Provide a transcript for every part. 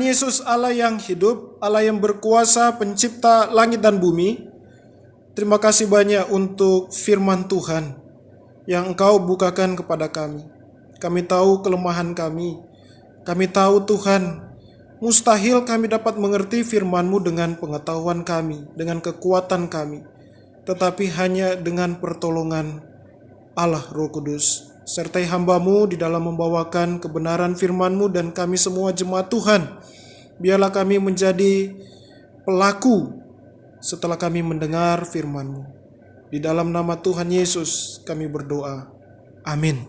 Yesus, Allah yang hidup, Allah yang berkuasa, pencipta langit dan bumi, terima kasih banyak untuk firman Tuhan yang Engkau bukakan kepada kami. Kami tahu kelemahan kami. Kami tahu Tuhan, mustahil kami dapat mengerti firman-Mu dengan pengetahuan kami, dengan kekuatan kami, tetapi hanya dengan pertolongan Allah Roh Kudus. Sertai hamba-Mu di dalam membawakan kebenaran firman-Mu dan kami semua jemaat Tuhan. Biarlah kami menjadi pelaku setelah kami mendengar firman-Mu. Di dalam nama Tuhan Yesus kami berdoa. Amin.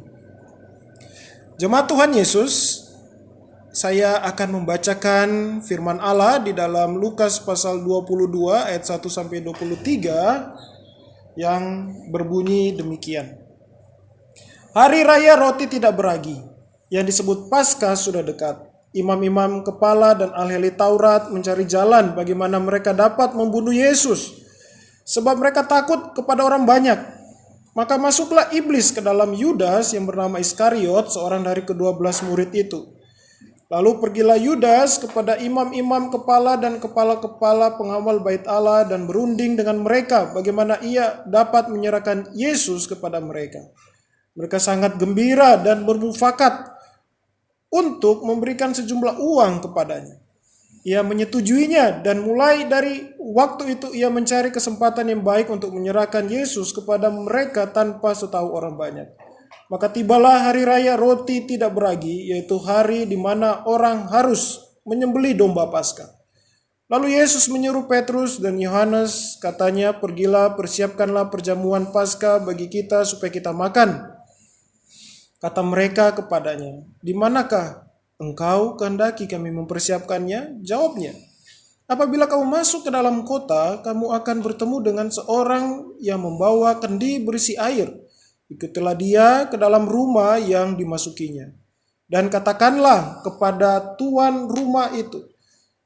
Jemaat Tuhan Yesus, saya akan membacakan firman Allah di dalam Lukas pasal 22 ayat 1 sampai 23 yang berbunyi demikian. Hari raya roti tidak beragi, yang disebut Paskah sudah dekat. Imam-imam kepala dan ahli Taurat mencari jalan bagaimana mereka dapat membunuh Yesus, sebab mereka takut kepada orang banyak. Maka masuklah iblis ke dalam Yudas yang bernama Iskariot, seorang dari ke-12 murid itu. Lalu pergilah Yudas kepada imam-imam kepala dan kepala-kepala pengawal bait Allah dan berunding dengan mereka bagaimana ia dapat menyerahkan Yesus kepada mereka. Mereka sangat gembira dan bermufakat untuk memberikan sejumlah uang kepadanya. Ia menyetujuinya dan mulai dari waktu itu ia mencari kesempatan yang baik untuk menyerahkan Yesus kepada mereka tanpa setahu orang banyak. Maka tibalah hari raya roti tidak beragi, yaitu hari di mana orang harus menyembelih domba Paskah. Lalu Yesus menyuruh Petrus dan Yohanes, katanya, pergilah, persiapkanlah perjamuan Paskah bagi kita supaya kita makan. Kata mereka kepadanya, di manakah engkau kehendaki kami mempersiapkannya? Jawabnya, apabila kamu masuk ke dalam kota, kamu akan bertemu dengan seorang yang membawa kendi berisi air. Ikutilah dia ke dalam rumah yang dimasukinya. Dan katakanlah kepada tuan rumah itu,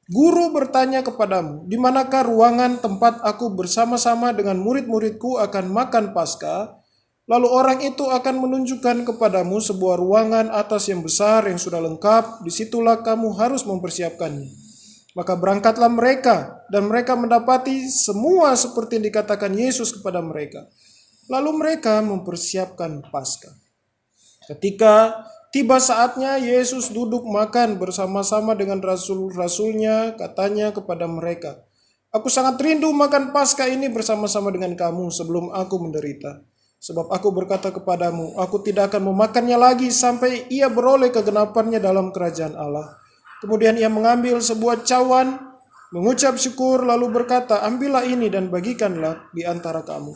Guru bertanya kepadamu, di manakah ruangan tempat aku bersama-sama dengan murid-muridku akan makan Paskah? Lalu orang itu akan menunjukkan kepadamu sebuah ruangan atas yang besar yang sudah lengkap, disitulah kamu harus mempersiapkannya. Maka berangkatlah mereka, dan mereka mendapati semua seperti yang dikatakan Yesus kepada mereka. Lalu mereka mempersiapkan Paskah. Ketika tiba saatnya Yesus duduk makan bersama-sama dengan rasul-rasulnya, katanya kepada mereka, aku sangat rindu makan Paskah ini bersama-sama dengan kamu sebelum aku menderita. Sebab aku berkata kepadamu, aku tidak akan memakannya lagi sampai ia beroleh kegenapannya dalam kerajaan Allah. Kemudian ia mengambil sebuah cawan, mengucap syukur, lalu berkata, ambillah ini dan bagikanlah di antara kamu.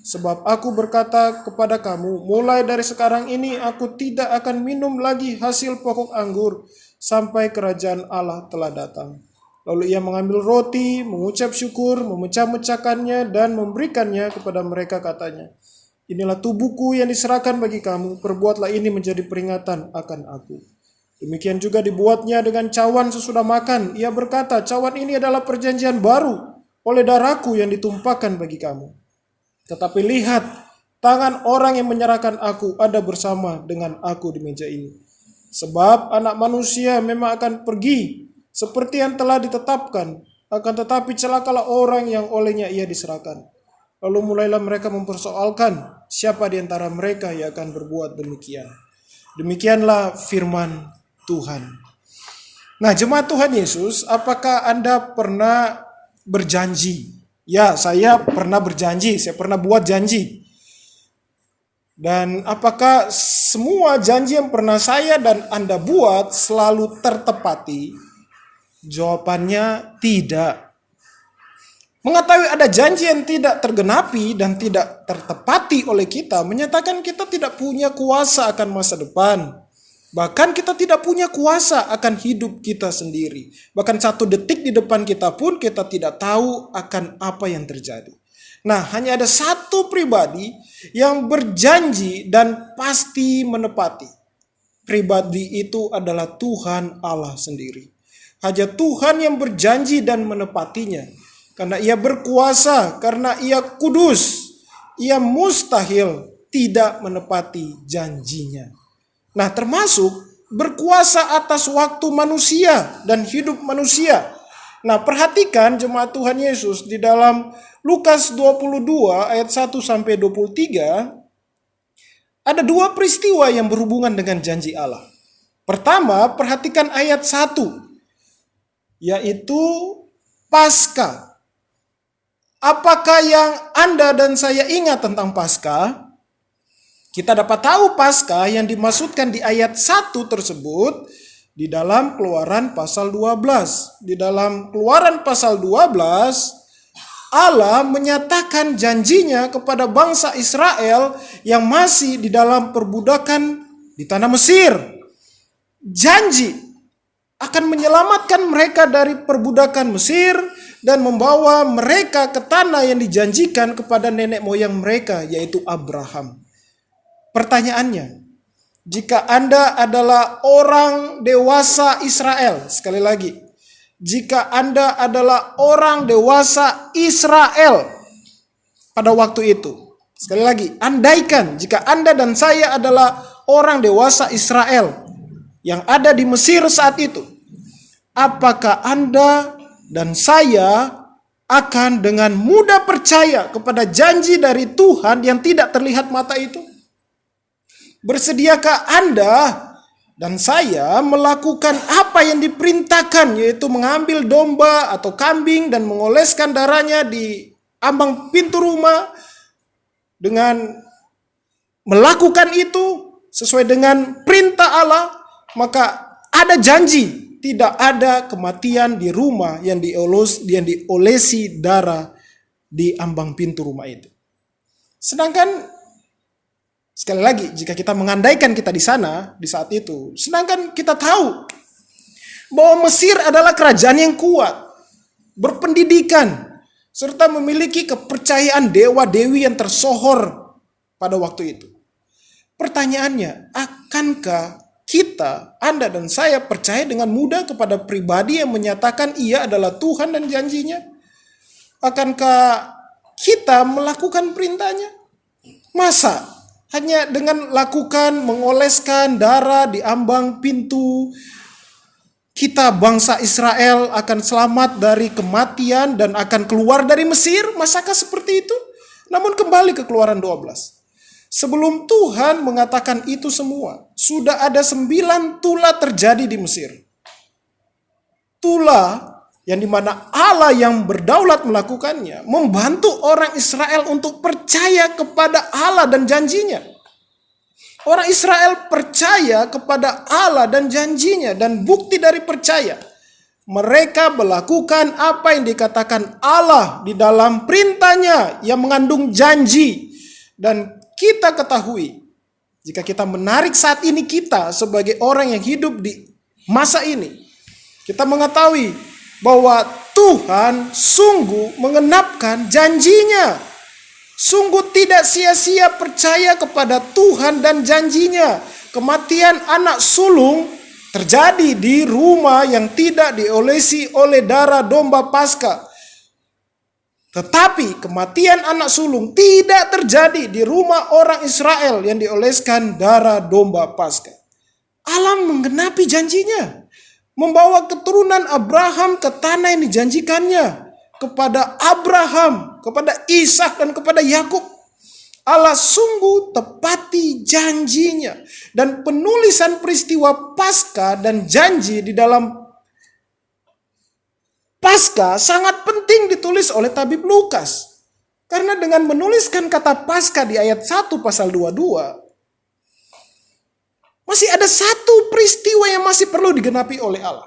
Sebab aku berkata kepada kamu, mulai dari sekarang ini aku tidak akan minum lagi hasil pokok anggur sampai kerajaan Allah telah datang. Lalu ia mengambil roti, mengucap syukur, memecah-mecahkannya dan memberikannya kepada mereka, katanya, inilah tubuhku yang diserahkan bagi kamu, perbuatlah ini menjadi peringatan akan aku. Demikian juga dibuatnya dengan cawan sesudah makan. Ia berkata, cawan ini adalah perjanjian baru oleh darahku yang ditumpahkan bagi kamu. Tetapi lihat, tangan orang yang menyerahkan aku ada bersama dengan aku di meja ini. Sebab anak manusia memang akan pergi seperti yang telah ditetapkan, akan tetapi celakalah orang yang olehnya ia diserahkan. Lalu mulailah mereka mempersoalkan siapa di antara mereka yang akan berbuat demikian. Demikianlah firman Tuhan. Nah, jemaat Tuhan Yesus, apakah Anda pernah berjanji? Ya, saya pernah berjanji, saya pernah buat janji. Dan apakah semua janji yang pernah saya dan Anda buat selalu tertepati? Jawabannya tidak. Mengetahui ada janji yang tidak tergenapi dan tidak tertepati oleh kita, menyatakan kita tidak punya kuasa akan masa depan. Bahkan kita tidak punya kuasa akan hidup kita sendiri. Bahkan satu detik di depan kita pun kita tidak tahu akan apa yang terjadi. Nah, hanya ada satu pribadi yang berjanji dan pasti menepati. Pribadi itu adalah Tuhan Allah sendiri. Hanya Tuhan yang berjanji dan menepatinya. Karena ia berkuasa, karena ia kudus, ia mustahil tidak menepati janjinya. Nah, termasuk berkuasa atas waktu manusia dan hidup manusia. Nah, perhatikan jemaat Tuhan Yesus di dalam Lukas 22 ayat 1 sampai 23, ada dua peristiwa yang berhubungan dengan janji Allah. Pertama, perhatikan ayat 1, yaitu Paskah. Apakah yang Anda dan saya ingat tentang Paskah? Kita dapat tahu Paskah yang dimaksudkan di ayat 1 tersebut di dalam Keluaran pasal 12. Di dalam Keluaran pasal 12, Allah menyatakan janjinya kepada bangsa Israel yang masih di dalam perbudakan di tanah Mesir. Janji akan menyelamatkan mereka dari perbudakan Mesir dan membawa mereka ke tanah yang dijanjikan kepada nenek moyang mereka, yaitu Abraham. Pertanyaannya, jika Anda adalah orang dewasa Israel, sekali lagi, jika Anda adalah orang dewasa Israel pada waktu itu, sekali lagi, andaikan jika Anda dan saya adalah orang dewasa Israel yang ada di Mesir saat itu, apakah Anda dan saya akan dengan mudah percaya kepada janji dari Tuhan yang tidak terlihat mata itu? Bersediakah Anda dan saya melakukan apa yang diperintahkan, yaitu mengambil domba atau kambing dan mengoleskan darahnya di ambang pintu rumah? Dengan melakukan itu sesuai dengan perintah Allah, maka ada janji, tidak ada kematian di rumah yang diolesi darah di ambang pintu rumah itu. Sedangkan sekali lagi, jika kita mengandaikan kita di sana di saat itu, sedangkan kita tahu bahwa Mesir adalah kerajaan yang kuat, berpendidikan, serta memiliki kepercayaan dewa-dewi yang tersohor pada waktu itu. Pertanyaannya, akankah kita, Anda dan saya percaya dengan mudah kepada pribadi yang menyatakan ia adalah Tuhan dan janjinya? Akankah kita melakukan perintahnya? Masa hanya dengan lakukan mengoleskan darah di ambang pintu, kita bangsa Israel akan selamat dari kematian dan akan keluar dari Mesir? Masakah seperti itu? Namun kembali ke Keluaran 12. Sebelum Tuhan mengatakan itu semua, sudah ada 9 tula terjadi di Mesir. Tula yang dimana Allah yang berdaulat melakukannya, membantu orang Israel untuk percaya kepada Allah dan janjinya. Orang Israel percaya kepada Allah dan janjinya, dan bukti dari percaya, mereka melakukan apa yang dikatakan Allah di dalam perintahnya yang mengandung janji. Dan kita ketahui, jika kita menarik saat ini kita sebagai orang yang hidup di masa ini, kita mengetahui bahwa Tuhan sungguh mengenapkan janjinya. Sungguh tidak sia-sia percaya kepada Tuhan dan janjinya. Kematian anak sulung terjadi di rumah yang tidak diolesi oleh darah domba Paskah. Tetapi kematian anak sulung tidak terjadi di rumah orang Israel yang dioleskan darah domba Paskah. Allah menggenapi janjinya, membawa keturunan Abraham ke tanah yang dijanjikannya kepada Abraham, kepada Ishak dan kepada Yakub. Allah sungguh tepati janjinya, dan penulisan peristiwa Paskah dan janji di dalam Paskah sangat penting ditulis oleh tabib Lukas. Karena dengan menuliskan kata Paskah di ayat 1 pasal 22, masih ada satu peristiwa yang masih perlu digenapi oleh Allah.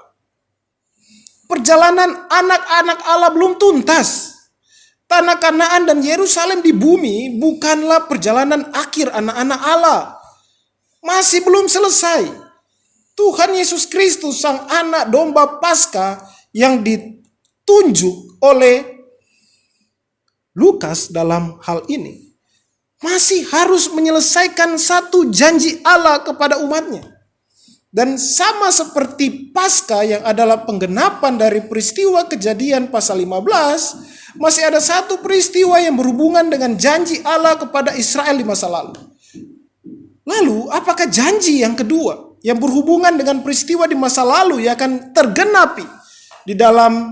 Perjalanan anak-anak Allah belum tuntas. Tanah Kanaan dan Yerusalem di bumi bukanlah perjalanan akhir anak-anak Allah. Masih belum selesai. Tuhan Yesus Kristus, sang anak domba Paskah yang ditunjuk oleh Lukas dalam hal ini, masih harus menyelesaikan satu janji Allah kepada umatnya. Dan sama seperti Paskah yang adalah penggenapan dari peristiwa Kejadian pasal 15, masih ada satu peristiwa yang berhubungan dengan janji Allah kepada Israel di masa lalu. Lalu, apakah janji yang kedua yang berhubungan dengan peristiwa di masa lalu yang akan tergenapi di dalam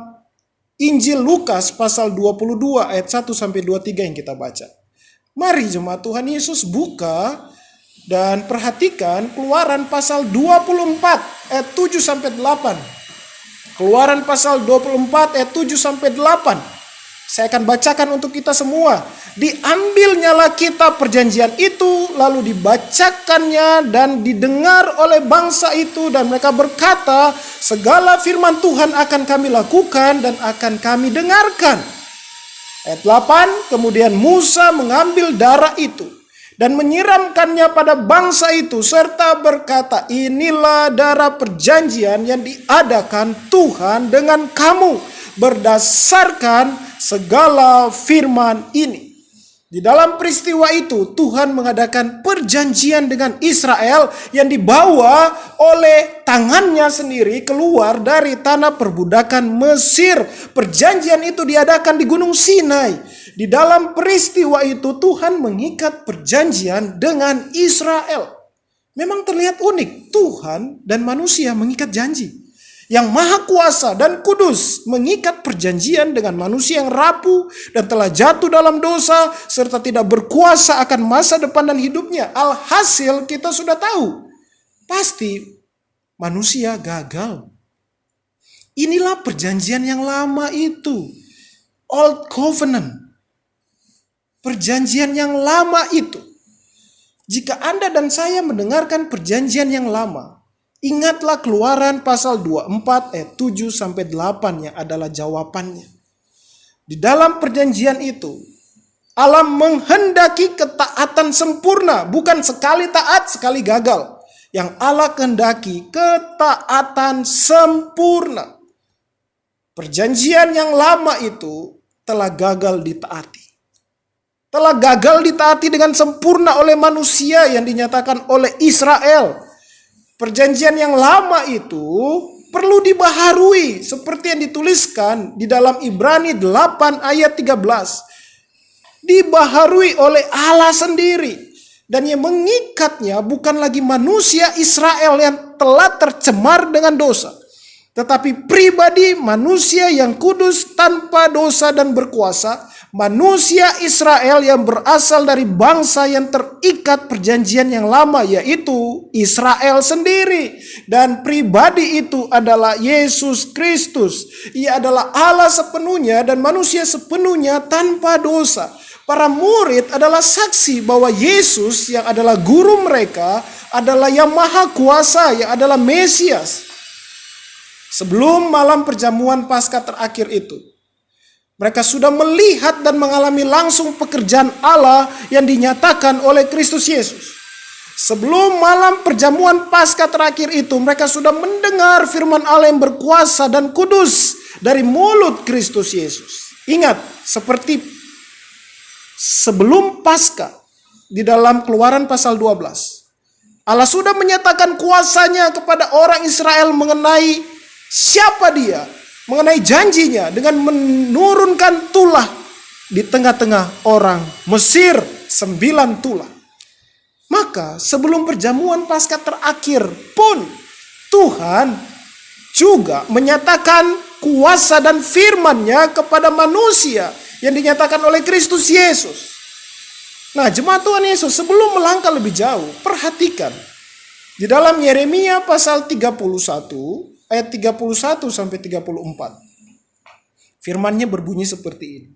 Injil Lukas pasal 22 ayat 1 sampai 23 yang kita baca. Mari jemaat Tuhan Yesus buka dan perhatikan Keluaran pasal 24 ayat 7 sampai 8. Keluaran pasal 24 ayat 7 sampai 8. Saya akan bacakan untuk kita semua. Diambilnyalah kitab perjanjian itu, lalu dibacakannya dan didengar oleh bangsa itu, dan mereka berkata, segala firman Tuhan akan kami lakukan dan akan kami dengarkan. Ayat 8, kemudian Musa mengambil darah itu dan menyiramkannya pada bangsa itu, serta berkata, inilah darah perjanjian yang diadakan Tuhan dengan kamu berdasarkan segala firman ini. Di dalam peristiwa itu Tuhan mengadakan perjanjian dengan Israel yang dibawa oleh tangannya sendiri keluar dari tanah perbudakan Mesir. Perjanjian itu diadakan di Gunung Sinai. Di dalam peristiwa itu Tuhan mengikat perjanjian dengan Israel. Memang terlihat unik, Tuhan dan manusia mengikat janji. Yang maha kuasa dan kudus mengikat perjanjian dengan manusia yang rapuh dan telah jatuh dalam dosa serta tidak berkuasa akan masa depan dan hidupnya. Alhasil kita sudah tahu, pasti manusia gagal. Inilah perjanjian yang lama itu, Old Covenant. Perjanjian yang lama itu. Jika Anda dan saya mendengarkan perjanjian yang lama, ingatlah Keluaran pasal 24 ayat 7 sampai 8 yang adalah jawabannya. Di dalam perjanjian itu, Allah menghendaki ketaatan sempurna, bukan sekali taat, sekali gagal. Yang Allah kehendaki ketaatan sempurna. Perjanjian yang lama itu telah gagal ditaati. Telah gagal ditaati dengan sempurna oleh manusia yang dinyatakan oleh Israel. Perjanjian yang lama itu perlu dibaharui seperti yang dituliskan di dalam Ibrani 8 ayat 13. Dibaharui oleh Allah sendiri. Dan yang mengikatnya bukan lagi manusia Israel yang telah tercemar dengan dosa. Tetapi pribadi manusia yang kudus tanpa dosa dan berkuasa, manusia Israel yang berasal dari bangsa yang terikat perjanjian yang lama, yaitu Israel sendiri. Dan pribadi itu adalah Yesus Kristus. Ia adalah Allah sepenuhnya dan manusia sepenuhnya tanpa dosa. Para murid adalah saksi bahwa Yesus yang adalah guru mereka adalah yang maha kuasa, yang adalah Mesias. Sebelum malam perjamuan Paskah terakhir itu, mereka sudah melihat dan mengalami langsung pekerjaan Allah yang dinyatakan oleh Kristus Yesus. Sebelum malam perjamuan Paskah terakhir itu, mereka sudah mendengar firman Allah yang berkuasa dan kudus dari mulut Kristus Yesus. Ingat, seperti sebelum Paskah di dalam Keluaran pasal 12, Allah sudah menyatakan kuasanya kepada orang Israel mengenai siapa dia, mengenai janjinya dengan menurunkan tulah di tengah-tengah orang Mesir, 9 tulah. Maka sebelum perjamuan Paskah terakhir pun Tuhan juga menyatakan kuasa dan firman-Nya kepada manusia yang dinyatakan oleh Kristus Yesus. Nah, jemaat Tuhan Yesus, sebelum melangkah lebih jauh, perhatikan di dalam Yeremia pasal 31 ayat 31 sampai 34. Firman-Nya berbunyi seperti ini.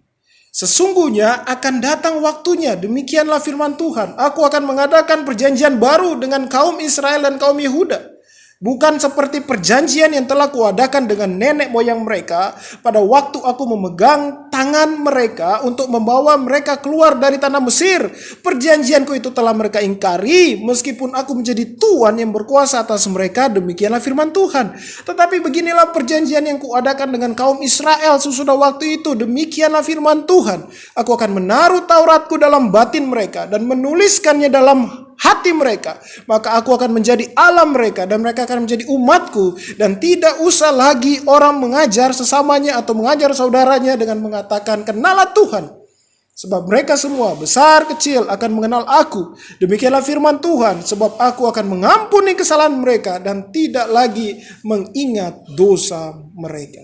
Sesungguhnya akan datang waktunya, demikianlah firman Tuhan, aku akan mengadakan perjanjian baru dengan kaum Israel dan kaum Yehuda. Bukan seperti perjanjian yang telah kuadakan dengan nenek moyang mereka pada waktu aku memegang tangan mereka untuk membawa mereka keluar dari tanah Mesir. Perjanjianku itu telah mereka ingkari meskipun aku menjadi Tuhan yang berkuasa atas mereka, demikianlah firman Tuhan. Tetapi beginilah perjanjian yang kuadakan dengan kaum Israel sesudah waktu itu, demikianlah firman Tuhan. Aku akan menaruh Tauratku dalam batin mereka dan menuliskannya dalam hati mereka, maka aku akan menjadi Allah mereka dan mereka akan menjadi umatku, dan tidak usah lagi orang mengajar sesamanya atau mengajar saudaranya dengan mengatakan kenalah Tuhan, Sebab mereka semua besar kecil akan mengenal aku. Demikianlah firman Tuhan, sebab aku akan mengampuni kesalahan mereka dan tidak lagi mengingat dosa mereka.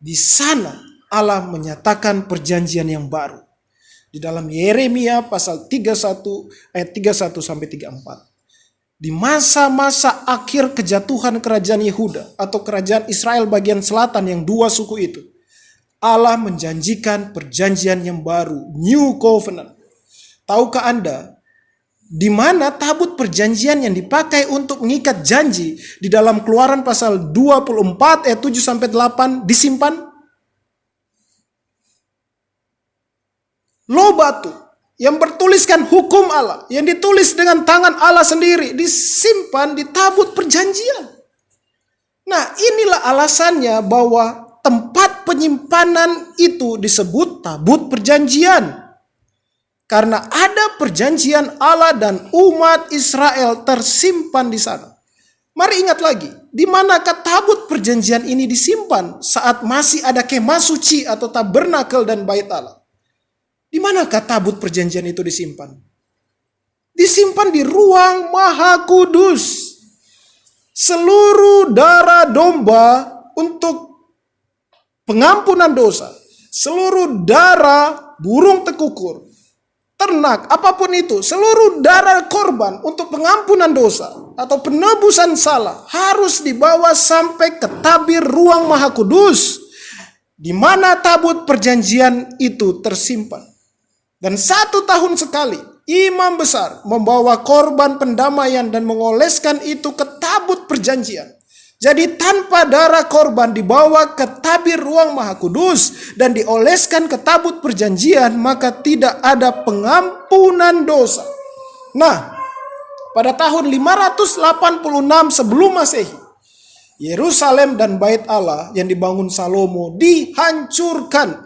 Di sana Allah menyatakan perjanjian yang baru. Di dalam Yeremia pasal 31 ayat 31 sampai 34. Di masa-masa akhir kejatuhan kerajaan Yehuda atau kerajaan Israel bagian selatan yang dua suku itu, Allah menjanjikan perjanjian yang baru, New Covenant. Tahukah Anda di mana tabut perjanjian yang dipakai untuk mengikat janji di dalam Keluaran pasal 24 ayat 7 sampai 8 disimpan? Loh batu yang bertuliskan hukum Allah, yang ditulis dengan tangan Allah sendiri, disimpan di tabut perjanjian. Nah, inilah alasannya bahwa tempat penyimpanan itu disebut tabut perjanjian. Karena ada perjanjian Allah dan umat Israel tersimpan di sana. Mari ingat lagi, di manakah tabut perjanjian ini disimpan saat masih ada kemah suci atau tabernakel dan bait Allah? Di manakah tabut perjanjian itu disimpan? Disimpan di ruang maha kudus. Seluruh darah domba untuk pengampunan dosa, seluruh darah burung tekukur, ternak, apapun itu, seluruh darah korban untuk pengampunan dosa atau penebusan salah harus dibawa sampai ke tabir ruang maha kudus, di mana tabut perjanjian itu tersimpan. Dan 1 tahun sekali, imam besar membawa korban pendamaian dan mengoleskan itu ke tabut perjanjian. Jadi tanpa darah korban dibawa ke tabir ruang maha kudus dan dioleskan ke tabut perjanjian, maka tidak ada pengampunan dosa. Nah, pada tahun 586 sebelum Masehi, Yerusalem dan bait Allah yang dibangun Salomo dihancurkan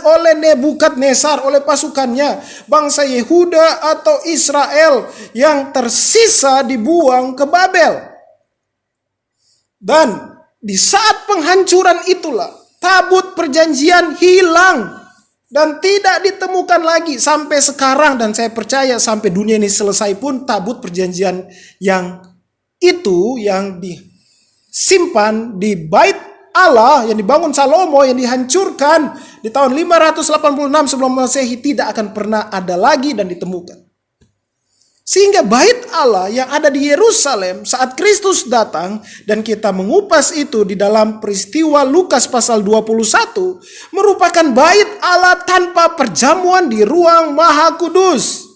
oleh Nebukadnezar, oleh pasukannya. Bangsa Yehuda atau Israel yang tersisa dibuang ke Babel. Dan di saat penghancuran itulah tabut perjanjian hilang dan tidak ditemukan lagi sampai sekarang, dan saya percaya sampai dunia ini selesai pun tabut perjanjian yang itu yang disimpan di bait Allah yang dibangun Salomo yang dihancurkan di tahun 586 sebelum Masehi tidak akan pernah ada lagi dan ditemukan. Sehingga bait Allah yang ada di Yerusalem saat Kristus datang, dan kita mengupas itu di dalam peristiwa Lukas pasal 21, merupakan bait Allah tanpa perjamuan di ruang maha kudus.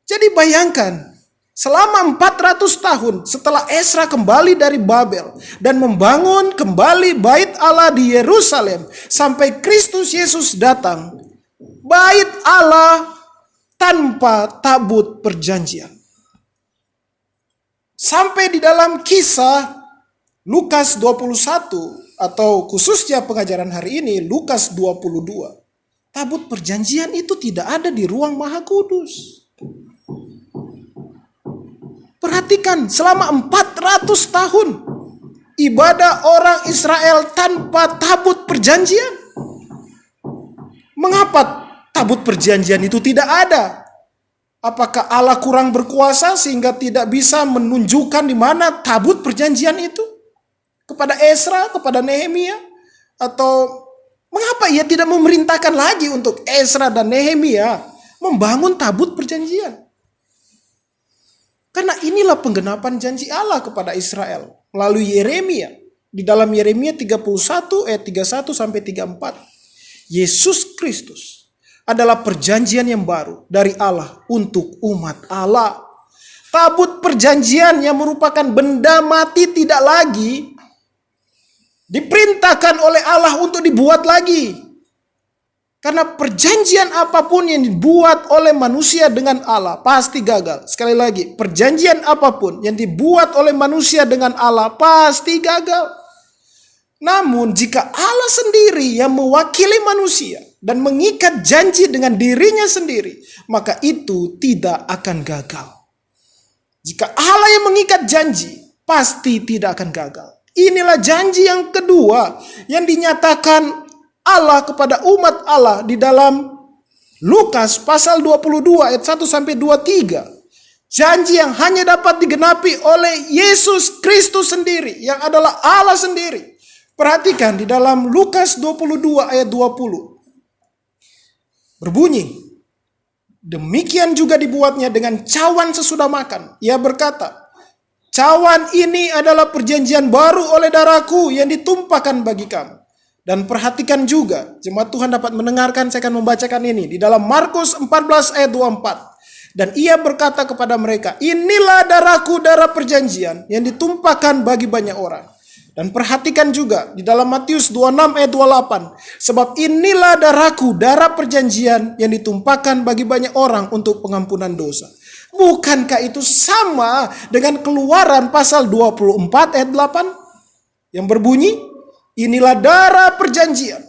Jadi bayangkan, selama 400 tahun setelah Ezra kembali dari Babel dan membangun kembali bait Allah di Yerusalem sampai Kristus Yesus datang, bait Allah tanpa tabut perjanjian. Sampai di dalam kisah Lukas 21 atau khususnya pengajaran hari ini Lukas 22, tabut perjanjian itu tidak ada di ruang maha kudus. Perhatikan, selama 400 tahun ibadah orang Israel tanpa tabut perjanjian. Mengapa tabut perjanjian itu tidak ada? Apakah Allah kurang berkuasa sehingga tidak bisa menunjukkan di mana tabut perjanjian itu kepada Ezra, kepada Nehemia? Atau mengapa ia tidak memerintahkan lagi untuk Ezra dan Nehemia membangun tabut perjanjian? Karena inilah penggenapan janji Allah kepada Israel melalui Yeremia. Di dalam Yeremia 31 ayat 31 sampai 34. Yesus Kristus adalah perjanjian yang baru dari Allah untuk umat Allah. Tabut perjanjian yang merupakan benda mati tidak lagi diperintahkan oleh Allah untuk dibuat lagi. Karena perjanjian apapun yang dibuat oleh manusia dengan Allah pasti gagal. Sekali lagi, perjanjian apapun yang dibuat oleh manusia dengan Allah pasti gagal. Namun jika Allah sendiri yang mewakili manusia dan mengikat janji dengan dirinya sendiri, maka itu tidak akan gagal. Jika Allah yang mengikat janji, pasti tidak akan gagal. Inilah janji yang kedua yang dinyatakan Allah kepada umat Allah di dalam Lukas pasal 22 ayat 1 sampai 23. Janji yang hanya dapat digenapi oleh Yesus Kristus sendiri, yang adalah Allah sendiri. Perhatikan di dalam Lukas 22 ayat 20. Berbunyi, demikian juga dibuatnya dengan cawan sesudah makan. Ia berkata, cawan ini adalah perjanjian baru oleh darahku yang ditumpahkan bagi kamu. Dan perhatikan juga, jemaat Tuhan dapat mendengarkan, saya akan membacakan ini. Di dalam Markus 14 ayat 24. Dan ia berkata kepada mereka, inilah darahku, darah perjanjian yang ditumpahkan bagi banyak orang. Dan perhatikan juga di dalam Matius 26 ayat 28. Sebab inilah darahku, darah perjanjian yang ditumpahkan bagi banyak orang untuk pengampunan dosa. Bukankah itu sama dengan Keluaran pasal 24 ayat 8? Yang berbunyi, inilah darah perjanjian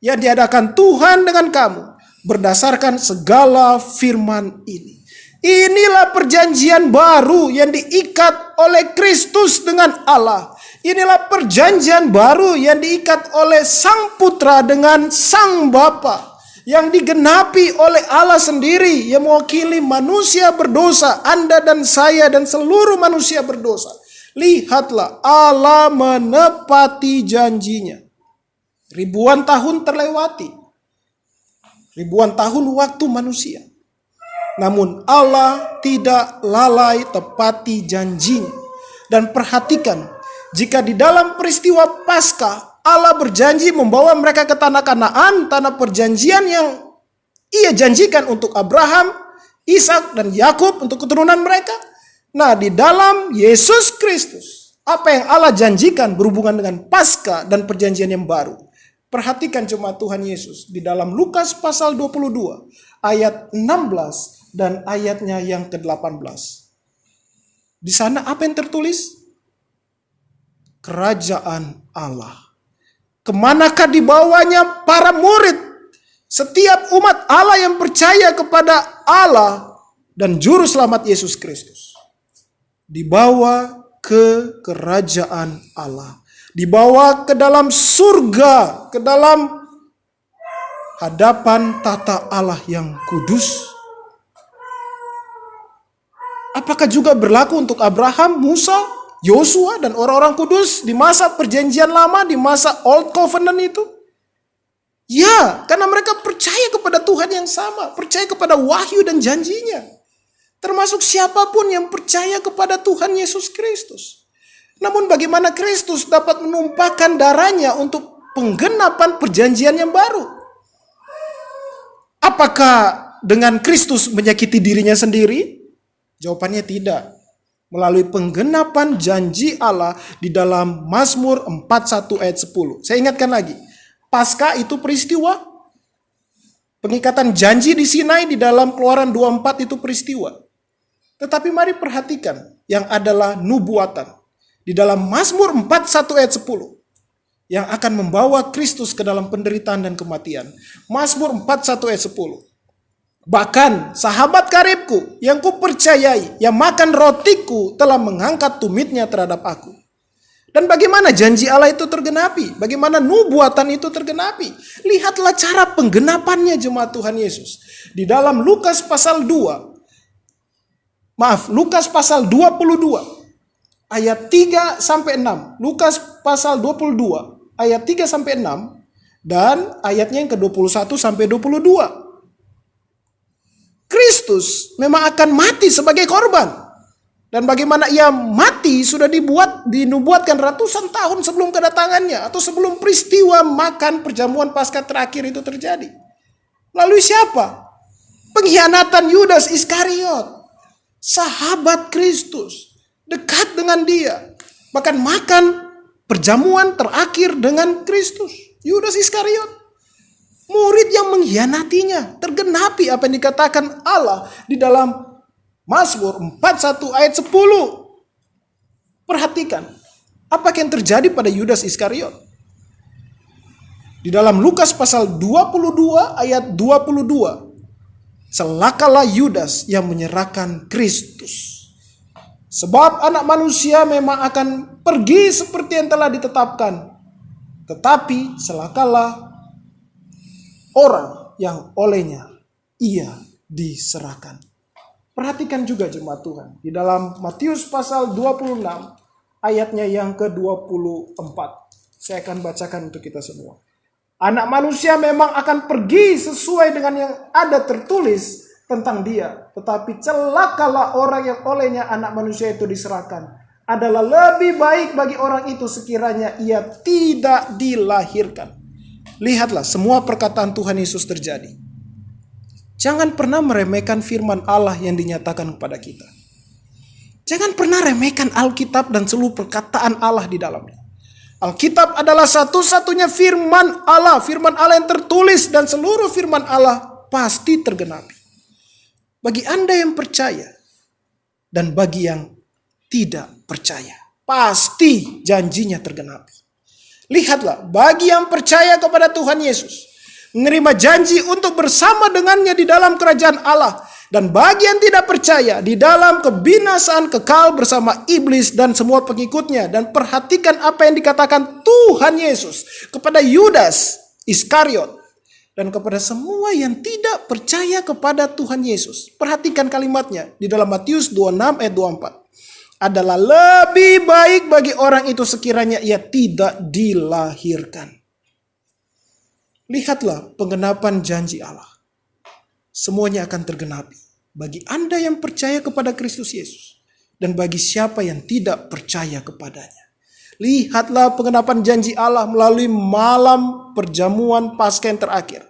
yang diadakan Tuhan dengan kamu berdasarkan segala firman ini. Inilah perjanjian baru yang diikat oleh Kristus dengan Allah. Inilah perjanjian baru yang diikat oleh Sang Putra dengan Sang Bapa, yang digenapi oleh Allah sendiri yang mewakili manusia berdosa, Anda dan saya dan seluruh manusia berdosa. Lihatlah, Allah menepati janjinya. Ribuan tahun terlewati. Ribuan tahun waktu manusia. Namun Allah tidak lalai tepati janjinya. Dan perhatikan, jika di dalam peristiwa Paskah Allah berjanji membawa mereka ke tanah Kanaan, tanah perjanjian yang Ia janjikan untuk Abraham, Ishak dan Yakub untuk keturunan mereka. Nah, di dalam Yesus Kristus, apa yang Allah janjikan berhubungan dengan Paskah dan perjanjian yang baru. Perhatikan jemaat Tuhan Yesus di dalam Lukas pasal 22 ayat 16 dan ayatnya yang ke-18. Di sana apa yang tertulis? Kerajaan Allah. Kemanakah dibawanya para murid? Setiap umat Allah yang percaya kepada Allah dan Juru Selamat Yesus Kristus. Dibawa ke kerajaan Allah. Dibawa ke dalam surga. Ke dalam hadapan tata Allah yang kudus. Apakah juga berlaku untuk Abraham, Musa, Yosua dan orang-orang kudus di masa perjanjian lama, di masa Old Covenant itu? Ya, karena mereka percaya kepada Tuhan yang sama, percaya kepada wahyu dan janjinya. Termasuk siapapun yang percaya kepada Tuhan Yesus Kristus. Namun bagaimana Kristus dapat menumpahkan darahnya untuk penggenapan perjanjian yang baru? Apakah dengan Kristus menyakiti dirinya sendiri? Jawabannya tidak. Melalui penggenapan janji Allah di dalam Mazmur 41 ayat 10. Saya ingatkan lagi, Paskah itu peristiwa. Pengikatan janji di Sinai di dalam Keluaran 24 itu peristiwa. Tetapi mari perhatikan yang adalah nubuatan. Di dalam Mazmur 41 ayat 10. Yang akan membawa Kristus ke dalam penderitaan dan kematian. Mazmur 41 ayat 10. Bahkan sahabat karibku yang kupercayai, yang makan rotiku telah mengangkat tumitnya terhadap aku. Dan bagaimana janji Allah itu tergenapi? Bagaimana nubuatan itu tergenapi? Lihatlah cara penggenapannya jemaat Tuhan Yesus. Di dalam Lukas pasal 22 ayat 3 sampai 6. Lukas pasal 22 ayat 3 sampai 6 dan ayatnya yang ke-21 sampai 22. Kristus memang akan mati sebagai korban. Dan bagaimana ia mati sudah dinubuatkan ratusan tahun sebelum kedatangannya. Atau sebelum peristiwa makan perjamuan Paskah terakhir itu terjadi. Lalu siapa? Pengkhianatan Yudas Iskariot. Sahabat Kristus. Dekat dengan dia. Bahkan makan perjamuan terakhir dengan Kristus. Yudas Iskariot. Murid yang mengkhianatinya. Tergenapi apa yang dikatakan Allah di dalam Mazmur 41 ayat 10. Perhatikan. Apa yang terjadi pada Yudas Iskariot? Di dalam Lukas pasal 22 ayat 22. Celakalah Yudas yang menyerahkan Kristus. Sebab anak manusia memang akan pergi seperti yang telah ditetapkan. Tetapi celakalah orang yang olehnya ia diserahkan. Perhatikan juga jemaat Tuhan. Di dalam Matius pasal 26 ayatnya yang ke-24. Saya akan bacakan untuk kita semua. Anak manusia memang akan pergi sesuai dengan yang ada tertulis tentang dia. Tetapi celakalah orang yang olehnya anak manusia itu diserahkan. Adalah lebih baik bagi orang itu sekiranya ia tidak dilahirkan. Lihatlah semua perkataan Tuhan Yesus terjadi. Jangan pernah meremehkan firman Allah yang dinyatakan kepada kita. Jangan pernah remehkan Alkitab dan seluruh perkataan Allah di dalamnya. Alkitab adalah satu-satunya firman Allah yang tertulis, dan seluruh firman Allah pasti tergenapi. Bagi Anda yang percaya dan bagi yang tidak percaya, pasti janjinya tergenapi. Lihatlah, bagi yang percaya kepada Tuhan Yesus, menerima janji untuk bersama dengannya di dalam kerajaan Allah. Dan bagi yang tidak percaya, di dalam kebinasaan kekal bersama iblis dan semua pengikutnya. Dan perhatikan apa yang dikatakan Tuhan Yesus kepada Yudas Iskariot dan kepada semua yang tidak percaya kepada Tuhan Yesus. Perhatikan kalimatnya di dalam Matius 26 ayat 24. Adalah lebih baik bagi orang itu sekiranya ia tidak dilahirkan. Lihatlah penggenapan janji Allah. Semuanya akan tergenapi bagi Anda yang percaya kepada Kristus Yesus dan bagi siapa yang tidak percaya kepadanya. Lihatlah penggenapan janji Allah melalui malam perjamuan Paskah yang terakhir.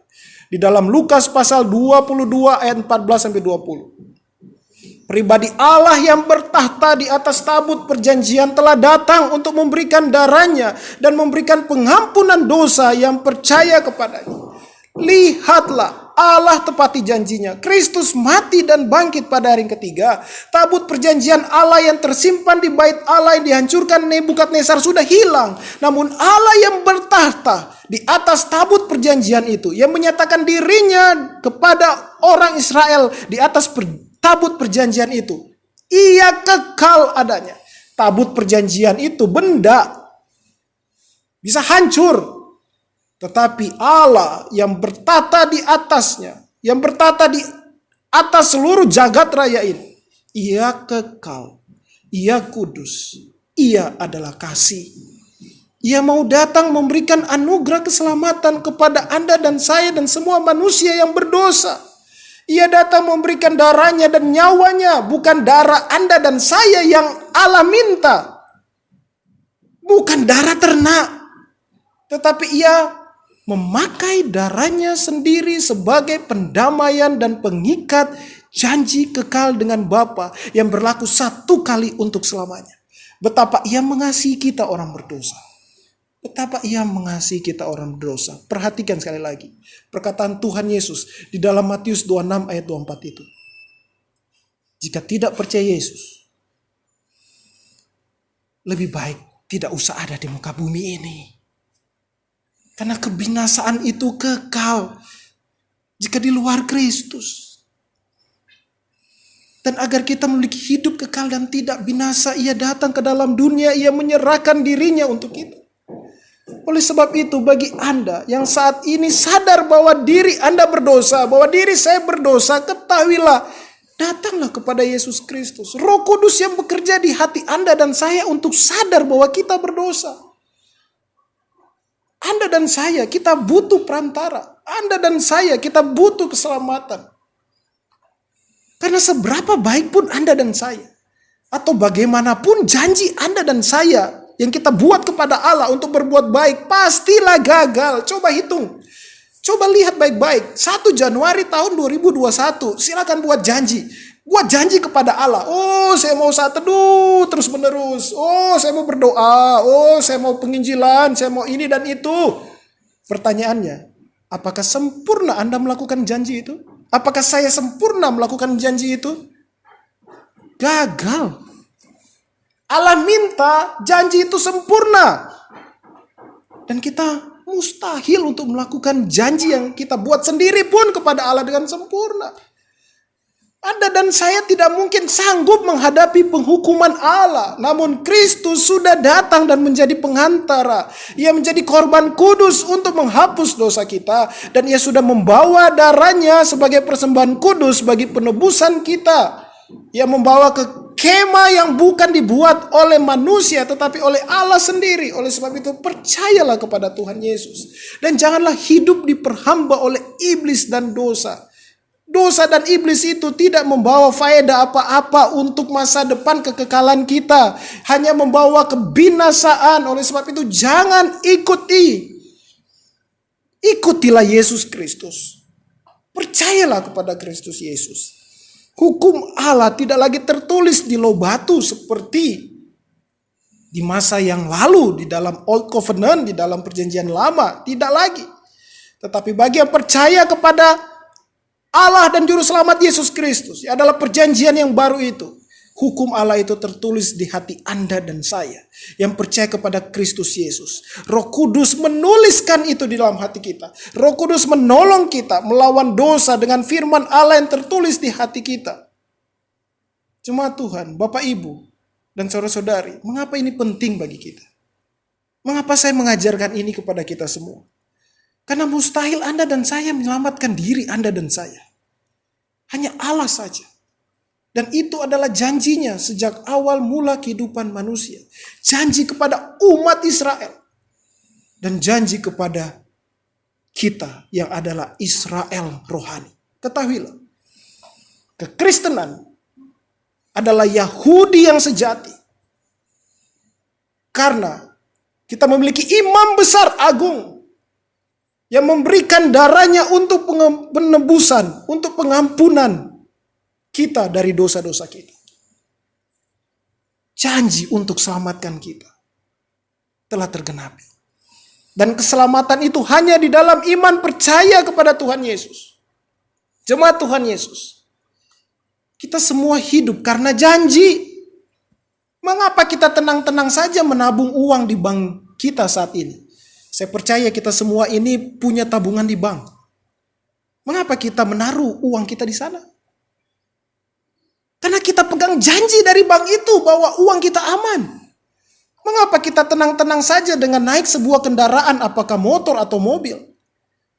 Di dalam Lukas pasal 22 ayat 14 sampai 20. Pribadi Allah yang bertahta di atas tabut perjanjian telah datang untuk memberikan darahnya dan memberikan pengampunan dosa yang percaya kepadanya. Lihatlah, Allah tepati janjinya. Kristus mati dan bangkit pada hari ketiga. Tabut perjanjian Allah yang tersimpan di bait Allah yang dihancurkan Nebukadnezar sudah hilang. Namun Allah yang bertahta di atas tabut perjanjian itu, yang menyatakan dirinya kepada orang Israel di atas tabut perjanjian itu, ia kekal adanya. Tabut perjanjian itu benda, bisa hancur. Tetapi Allah yang bertata di atasnya, yang bertata di atas seluruh jagat raya ini, ia kekal, ia kudus, ia adalah kasih. Ia mau datang memberikan anugerah keselamatan kepada Anda dan saya dan semua manusia yang berdosa. Ia datang memberikan darahnya dan nyawanya, bukan darah Anda dan saya yang Allah minta. Bukan darah ternak, tetapi ia memakai darahnya sendiri sebagai pendamaian dan pengikat janji kekal dengan Bapa yang berlaku satu kali untuk selamanya. Betapa ia mengasihi kita orang berdosa. Betapa ia mengasihi kita orang berdosa. Perhatikan sekali lagi perkataan Tuhan Yesus di dalam Matius 26 ayat 24 itu. Jika tidak percaya Yesus, lebih baik tidak usah ada di muka bumi ini. Karena kebinasaan itu kekal jika di luar Kristus. Dan agar kita memiliki hidup kekal dan tidak binasa, ia datang ke dalam dunia, ia menyerahkan dirinya untuk kita. Oleh sebab itu, bagi Anda yang saat ini sadar bahwa diri Anda berdosa, bahwa diri saya berdosa, ketahuilah, datanglah kepada Yesus Kristus. Roh Kudus yang bekerja di hati Anda dan saya untuk sadar bahwa kita berdosa. Anda dan saya, kita butuh perantara. Anda dan saya, kita butuh keselamatan. Karena seberapa baik pun Anda dan saya, atau bagaimanapun janji Anda dan saya yang kita buat kepada Allah untuk berbuat baik, pastilah gagal. Coba hitung. Coba lihat baik-baik. 1 Januari tahun 2021, silakan buat janji. Buat janji kepada Allah. Oh, saya mau saat teduh terus menerus. Oh, saya mau berdoa. Oh, saya mau penginjilan. Saya mau ini dan itu. Pertanyaannya, apakah sempurna Anda melakukan janji itu? Apakah saya sempurna melakukan janji itu? Gagal. Allah minta janji itu sempurna. Dan kita mustahil untuk melakukan janji yang kita buat sendiri pun kepada Allah dengan sempurna. Anda dan saya tidak mungkin sanggup menghadapi penghukuman Allah. Namun Kristus sudah datang dan menjadi pengantara. Ia menjadi korban kudus untuk menghapus dosa kita. Dan ia sudah membawa darahnya sebagai persembahan kudus bagi penebusan kita. Ia membawa ke kemah yang bukan dibuat oleh manusia tetapi oleh Allah sendiri. Oleh sebab itu percayalah kepada Tuhan Yesus. Dan janganlah hidup diperhamba oleh iblis dan dosa. Dosa dan iblis itu tidak membawa faedah apa-apa untuk masa depan kekekalan kita. Hanya membawa kebinasaan. Oleh sebab itu jangan ikuti. Ikutilah Yesus Kristus. Percayalah kepada Kristus Yesus. Hukum Allah tidak lagi tertulis di loh batu seperti di masa yang lalu di dalam Old Covenant, di dalam perjanjian lama. Tidak lagi. Tetapi bagi yang percaya kepada Allah dan Juru Selamat Yesus Kristus adalah perjanjian yang baru itu. Hukum Allah itu tertulis di hati Anda dan saya yang percaya kepada Kristus Yesus. Roh Kudus menuliskan itu di dalam hati kita. Roh Kudus menolong kita melawan dosa dengan firman Allah yang tertulis di hati kita. Jemaat Tuhan, Bapak Ibu dan saudara-saudari, mengapa ini penting bagi kita? Mengapa saya mengajarkan ini kepada kita semua? Karena mustahil Anda dan saya menyelamatkan diri Anda dan saya. Hanya Allah saja. Dan itu adalah janjinya sejak awal mula kehidupan manusia. Janji kepada umat Israel. Dan janji kepada kita yang adalah Israel rohani. Ketahuilah, kekristenan adalah Yahudi yang sejati. Karena kita memiliki imam besar agung yang memberikan darahnya untuk penebusan, untuk pengampunan kita dari dosa-dosa kita. Janji untuk selamatkan kita telah tergenapi. Dan keselamatan itu hanya di dalam iman percaya kepada Tuhan Yesus. Jemaat Tuhan Yesus, kita semua hidup karena janji. Mengapa kita tenang-tenang saja menabung uang di bank kita saat ini? Saya percaya kita semua ini punya tabungan di bank. Mengapa kita menaruh uang kita di sana? Karena kita pegang janji dari bank itu bahwa uang kita aman. Mengapa kita tenang-tenang saja dengan naik sebuah kendaraan, apakah motor atau mobil?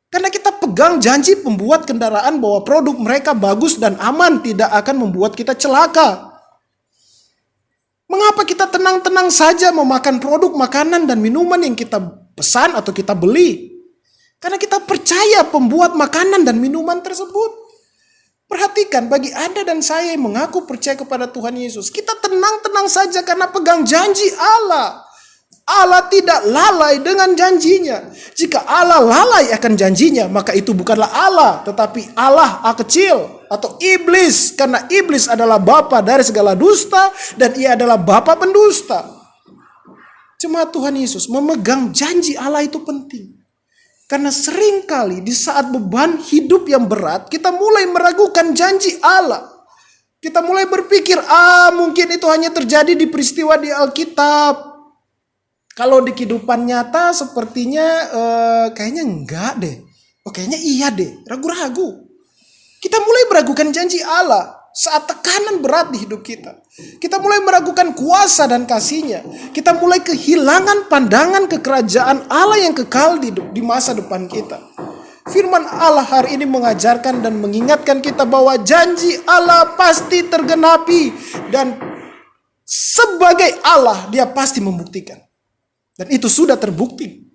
Karena kita pegang janji pembuat kendaraan bahwa produk mereka bagus dan aman, tidak akan membuat kita celaka. Mengapa kita tenang-tenang saja memakan produk makanan dan minuman yang kita pesan atau kita beli? Karena kita percaya pembuat makanan dan minuman tersebut. Perhatikan, bagi Anda dan saya yang mengaku percaya kepada Tuhan Yesus, kita tenang-tenang saja karena pegang janji Allah. Allah tidak lalai dengan janjinya. Jika Allah lalai akan janjinya, maka itu bukanlah Allah, tetapi Allah A kecil atau iblis. Karena iblis adalah bapa dari segala dusta dan ia adalah bapa pendusta. Jemaat Tuhan Yesus, memegang janji Allah itu penting. Karena seringkali di saat beban hidup yang berat, kita mulai meragukan janji Allah. Kita mulai berpikir, mungkin itu hanya terjadi di peristiwa di Alkitab. Kalau di kehidupan nyata sepertinya kayaknya enggak deh. Kayaknya iya deh, ragu-ragu. Kita mulai meragukan janji Allah saat tekanan berat di hidup kita. Kita mulai meragukan kuasa dan kasih-Nya. Kita mulai kehilangan pandangan kekerajaan Allah yang kekal di masa depan kita. Firman Allah hari ini mengajarkan dan mengingatkan kita bahwa janji Allah pasti tergenapi. Dan sebagai Allah, Dia pasti membuktikan. Dan itu sudah terbukti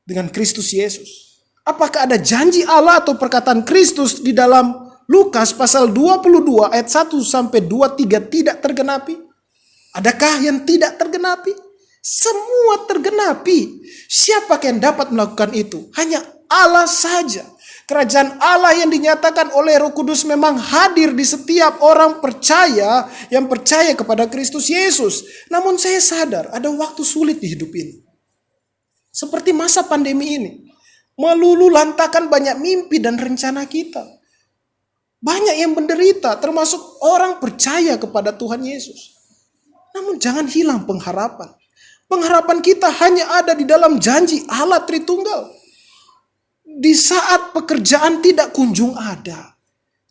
dengan Kristus Yesus. Apakah ada janji Allah atau perkataan Kristus di dalam Lukas pasal 22 ayat 1 sampai 23 tidak tergenapi? Adakah yang tidak tergenapi? Semua tergenapi. Siapakah yang dapat melakukan itu? Hanya Allah saja. Kerajaan Allah yang dinyatakan oleh Roh Kudus memang hadir di setiap orang percaya yang percaya kepada Kristus Yesus. Namun saya sadar ada waktu sulit di hidup ini. Seperti masa pandemi ini. Melulu lantakan banyak mimpi dan rencana kita. Banyak yang menderita, termasuk orang percaya kepada Tuhan Yesus. Namun jangan hilang pengharapan. Pengharapan kita hanya ada di dalam janji Allah Tritunggal. Di saat pekerjaan tidak kunjung ada,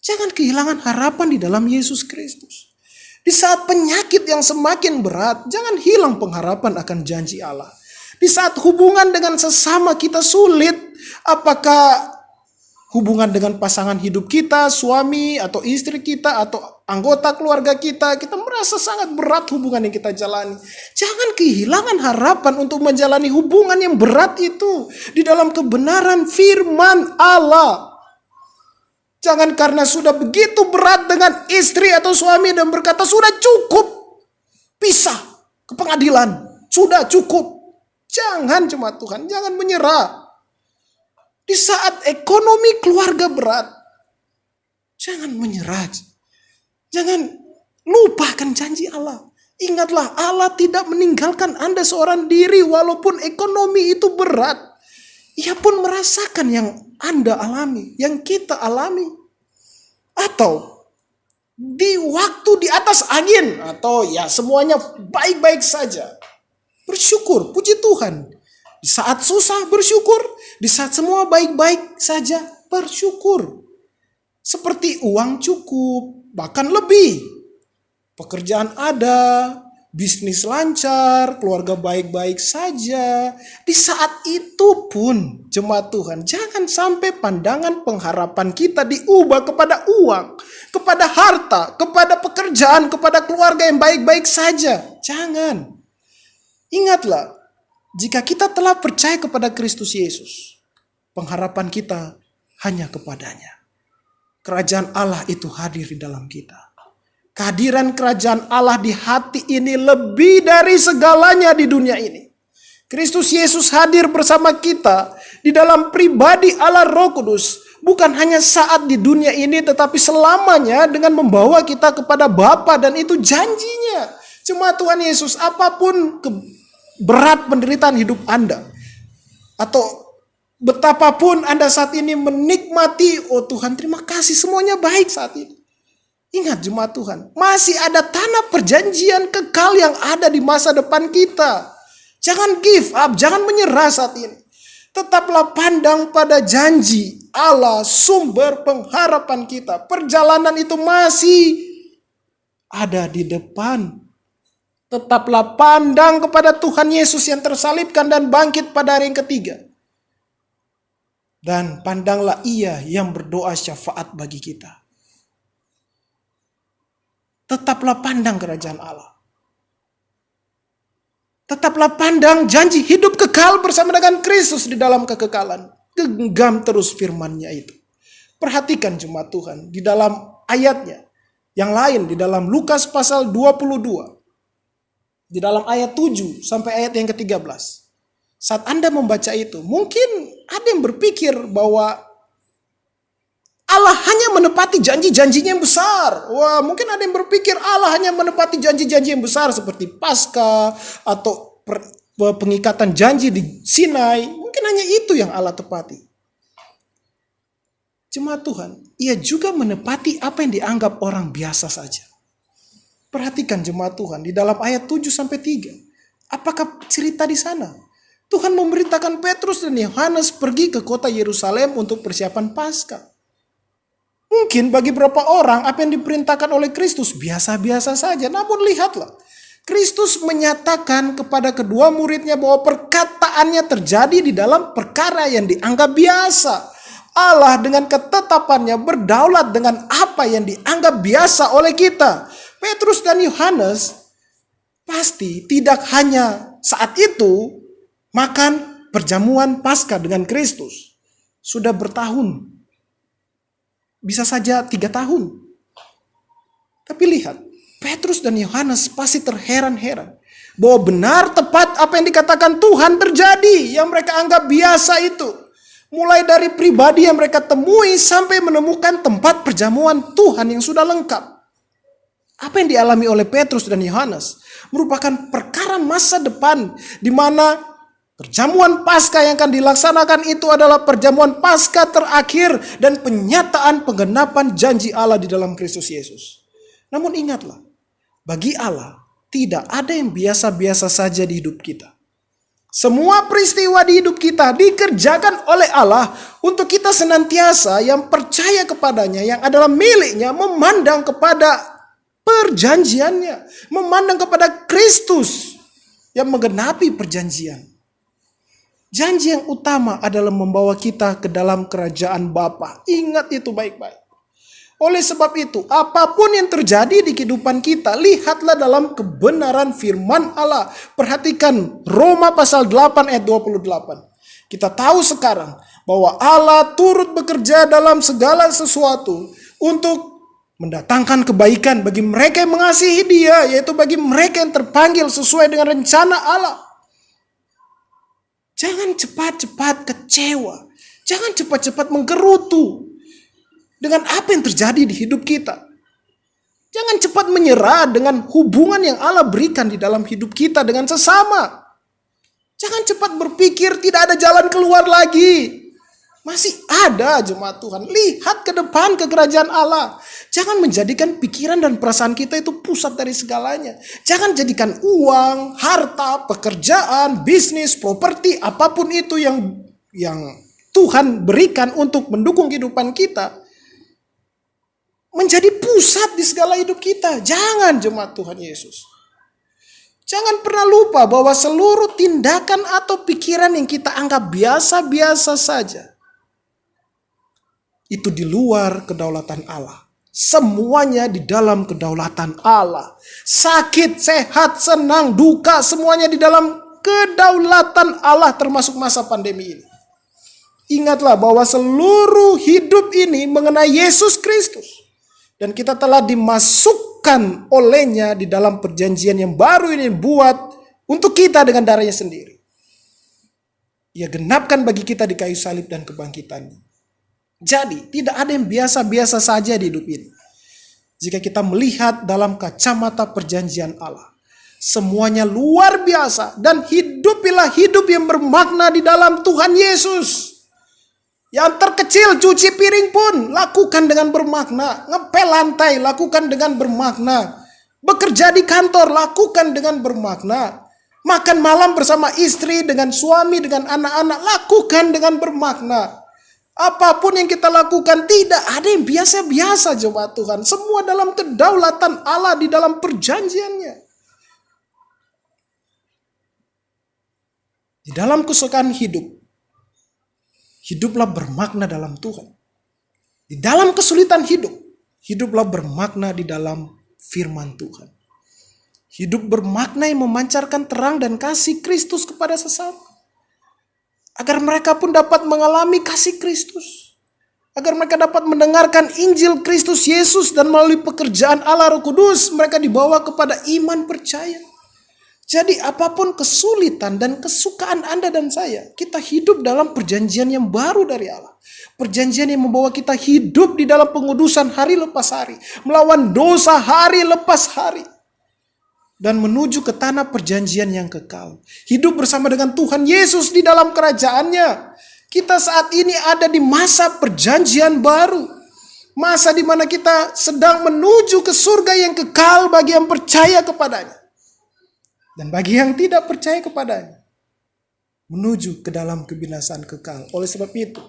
Jangan kehilangan harapan di dalam Yesus Kristus. Di saat penyakit yang semakin berat, jangan hilang pengharapan akan janji Allah. Di saat hubungan dengan sesama kita sulit, apakah hubungan dengan pasangan hidup kita, suami atau istri kita atau anggota keluarga kita merasa sangat berat hubungan yang kita jalani. Jangan kehilangan harapan untuk menjalani hubungan yang berat itu di dalam kebenaran firman Allah. Jangan karena sudah begitu berat dengan istri atau suami dan berkata sudah cukup, pisah ke pengadilan, sudah cukup. Jangan jemaat Tuhan, jangan menyerah. Di saat ekonomi keluarga berat, jangan menyerah. Jangan lupakan janji Allah. Ingatlah, Allah tidak meninggalkan Anda seorang diri walaupun ekonomi itu berat. Ia pun merasakan yang Anda alami, yang kita alami. Atau di waktu di atas angin, atau ya semuanya baik-baik saja. Bersyukur, puji Tuhan. Di saat susah bersyukur, di saat semua baik-baik saja bersyukur. Seperti uang cukup, bahkan lebih. Pekerjaan ada, bisnis lancar, keluarga baik-baik saja. Di saat itu pun jemaat Tuhan, jangan sampai pandangan pengharapan kita diubah kepada uang, kepada harta, kepada pekerjaan, kepada keluarga yang baik-baik saja. Jangan. Ingatlah, jika kita telah percaya kepada Kristus Yesus, pengharapan kita hanya kepadanya. Kerajaan Allah itu hadir di dalam kita. Kehadiran kerajaan Allah di hati ini lebih dari segalanya di dunia ini. Kristus Yesus hadir bersama kita di dalam pribadi Allah Roh Kudus. Bukan hanya saat di dunia ini tetapi selamanya dengan membawa kita kepada Bapa, dan itu janjinya. Jemaat Tuhan Yesus, apapun berat penderitaan hidup Anda, atau betapapun Anda saat ini menikmati, oh Tuhan terima kasih semuanya baik saat ini. Ingat jemaat Tuhan, masih ada tanah perjanjian kekal yang ada di masa depan kita. Jangan give up, jangan menyerah saat ini. Tetaplah pandang pada janji Allah, sumber pengharapan kita. Perjalanan itu masih ada di depan. Tetaplah pandang kepada Tuhan Yesus yang tersalibkan dan bangkit pada hari yang ketiga. Dan pandanglah Ia yang berdoa syafaat bagi kita. Tetaplah pandang kerajaan Allah. Tetaplah pandang janji hidup kekal bersama dengan Kristus di dalam kekekalan. Genggam terus firman-Nya itu. Perhatikan jemaat Tuhan di dalam ayatnya. Yang lain di dalam Lukas pasal 22. Di dalam ayat 7 sampai ayat yang ke-13. Saat Anda membaca itu, mungkin ada yang berpikir bahwa Allah hanya menepati janji-janjinya yang besar. Wah, mungkin ada yang berpikir Allah hanya menepati janji-janji yang besar seperti Paskah atau pengikatan janji di Sinai. Mungkin hanya itu yang Allah tepati. Jemaat Tuhan, Ia juga menepati apa yang dianggap orang biasa saja. Perhatikan jemaat Tuhan di dalam ayat 7 sampai 3. Apakah cerita di sana? Tuhan memerintahkan Petrus dan Yohanes pergi ke kota Yerusalem untuk persiapan Paskah. Mungkin bagi beberapa orang apa yang diperintahkan oleh Kristus biasa-biasa saja. Namun lihatlah, Kristus menyatakan kepada kedua muridnya bahwa perkataannya terjadi di dalam perkara yang dianggap biasa. Allah dengan ketetapannya berdaulat dengan apa yang dianggap biasa oleh kita. Petrus dan Yohanes pasti tidak hanya saat itu makan perjamuan Paskah dengan Kristus. Sudah bertahun. Bisa saja 3 tahun. Tapi lihat, Petrus dan Yohanes pasti terheran-heran bahwa benar tepat apa yang dikatakan Tuhan terjadi yang mereka anggap biasa itu. Mulai dari pribadi yang mereka temui sampai menemukan tempat perjamuan Tuhan yang sudah lengkap. Apa yang dialami oleh Petrus dan Yohanes merupakan perkara masa depan di mana perjamuan Paskah yang akan dilaksanakan itu adalah perjamuan Paskah terakhir dan penyataan penggenapan janji Allah di dalam Kristus Yesus. Namun ingatlah, bagi Allah tidak ada yang biasa-biasa saja di hidup kita. Semua peristiwa di hidup kita dikerjakan oleh Allah untuk kita senantiasa yang percaya kepadanya, yang adalah miliknya, memandang kepada perjanjiannya, memandang kepada Kristus yang menggenapi perjanjian. Janji yang utama adalah membawa kita ke dalam kerajaan Bapa. Ingat itu baik-baik. Oleh sebab itu, apapun yang terjadi di kehidupan kita, lihatlah dalam kebenaran firman Allah. Perhatikan Roma pasal 8 ayat 28. Kita tahu sekarang bahwa Allah turut bekerja dalam segala sesuatu untuk mendatangkan kebaikan bagi mereka yang mengasihi Dia, yaitu bagi mereka yang terpanggil sesuai dengan rencana Allah. Jangan cepat-cepat kecewa. Jangan cepat-cepat menggerutu dengan apa yang terjadi di hidup kita. Jangan cepat menyerah dengan hubungan yang Allah berikan di dalam hidup kita dengan sesama. Jangan cepat berpikir tidak ada jalan keluar lagi. Masih ada, jemaat Tuhan. Lihat ke depan ke kerajaan Allah. Jangan menjadikan pikiran dan perasaan kita itu pusat dari segalanya. Jangan jadikan uang, harta, pekerjaan, bisnis, properti, apapun itu yang Tuhan berikan untuk mendukung kehidupan kita menjadi pusat di segala hidup kita. Jangan, jemaat Tuhan Yesus. Jangan pernah lupa bahwa seluruh tindakan atau pikiran yang kita anggap biasa-biasa saja, itu di luar kedaulatan Allah. Semuanya di dalam kedaulatan Allah. Sakit, sehat, senang, duka, semuanya di dalam kedaulatan Allah, termasuk masa pandemi ini. Ingatlah bahwa seluruh hidup ini mengenai Yesus Kristus. Dan kita telah dimasukkan olehnya di dalam perjanjian yang baru ini buat untuk kita dengan darahnya sendiri. Ia genapkan bagi kita di kayu salib dan kebangkitannya. Jadi tidak ada yang biasa-biasa saja di hidup ini. Jika kita melihat dalam kacamata perjanjian Allah, semuanya luar biasa, dan hidupilah hidup yang bermakna di dalam Tuhan Yesus. Yang terkecil cuci piring pun lakukan dengan bermakna. Ngepel lantai lakukan dengan bermakna. Bekerja di kantor lakukan dengan bermakna. Makan malam bersama istri, dengan suami, dengan anak-anak lakukan dengan bermakna. Apapun yang kita lakukan tidak ada yang biasa-biasa, jemaat Tuhan. Semua dalam kedaulatan Allah di dalam perjanjiannya. Di dalam kesukaan hidup, hiduplah bermakna dalam Tuhan. Di dalam kesulitan hidup, hiduplah bermakna di dalam firman Tuhan. Hidup bermakna yang memancarkan terang dan kasih Kristus kepada sesama. Agar mereka pun dapat mengalami kasih Kristus. Agar mereka dapat mendengarkan Injil Kristus Yesus, dan melalui pekerjaan Allah Roh Kudus mereka dibawa kepada iman percaya. Jadi apapun kesulitan dan kesukaan Anda dan saya, kita hidup dalam perjanjian yang baru dari Allah. Perjanjian yang membawa kita hidup di dalam pengudusan hari lepas hari, melawan dosa hari lepas hari, dan menuju ke tanah perjanjian yang kekal. Hidup bersama dengan Tuhan Yesus di dalam kerajaannya. Kita saat ini ada di masa perjanjian baru. Masa di mana kita sedang menuju ke surga yang kekal bagi yang percaya kepadanya. Dan bagi yang tidak percaya kepadanya, menuju ke dalam kebinasaan kekal. Oleh sebab itu,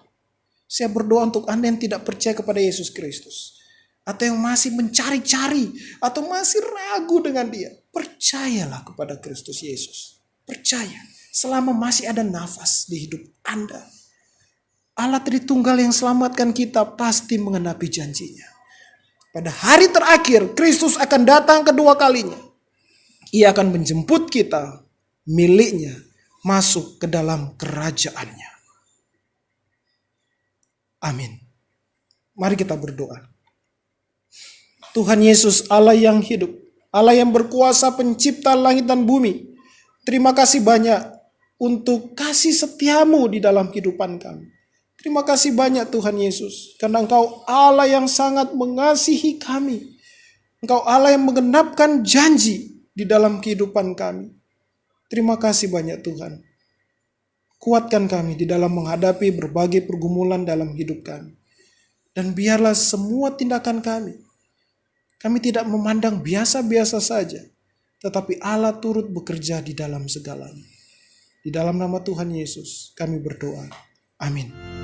saya berdoa untuk Anda yang tidak percaya kepada Yesus Kristus, atau yang masih mencari-cari, atau masih ragu dengan Dia. Percayalah kepada Kristus Yesus. Percaya, selama masih ada nafas di hidup Anda, Allah Tritunggal yang selamatkan kita pasti mengenapi janjinya. Pada hari terakhir, Kristus akan datang kedua kalinya. Ia akan menjemput kita, miliknya, masuk ke dalam kerajaannya. Amin. Mari kita berdoa. Tuhan Yesus, Allah yang hidup, Allah yang berkuasa pencipta langit dan bumi, terima kasih banyak untuk kasih setiamu di dalam kehidupan kami. Terima kasih banyak Tuhan Yesus, karena Engkau Allah yang sangat mengasihi kami. Engkau Allah yang menggenapkan janji di dalam kehidupan kami. Terima kasih banyak Tuhan. Kuatkan kami di dalam menghadapi berbagai pergumulan dalam hidup kami. Dan biarlah semua tindakan kami tidak memandang biasa-biasa saja, tetapi Allah turut bekerja di dalam segalanya. Di dalam nama Tuhan Yesus kami berdoa. Amin.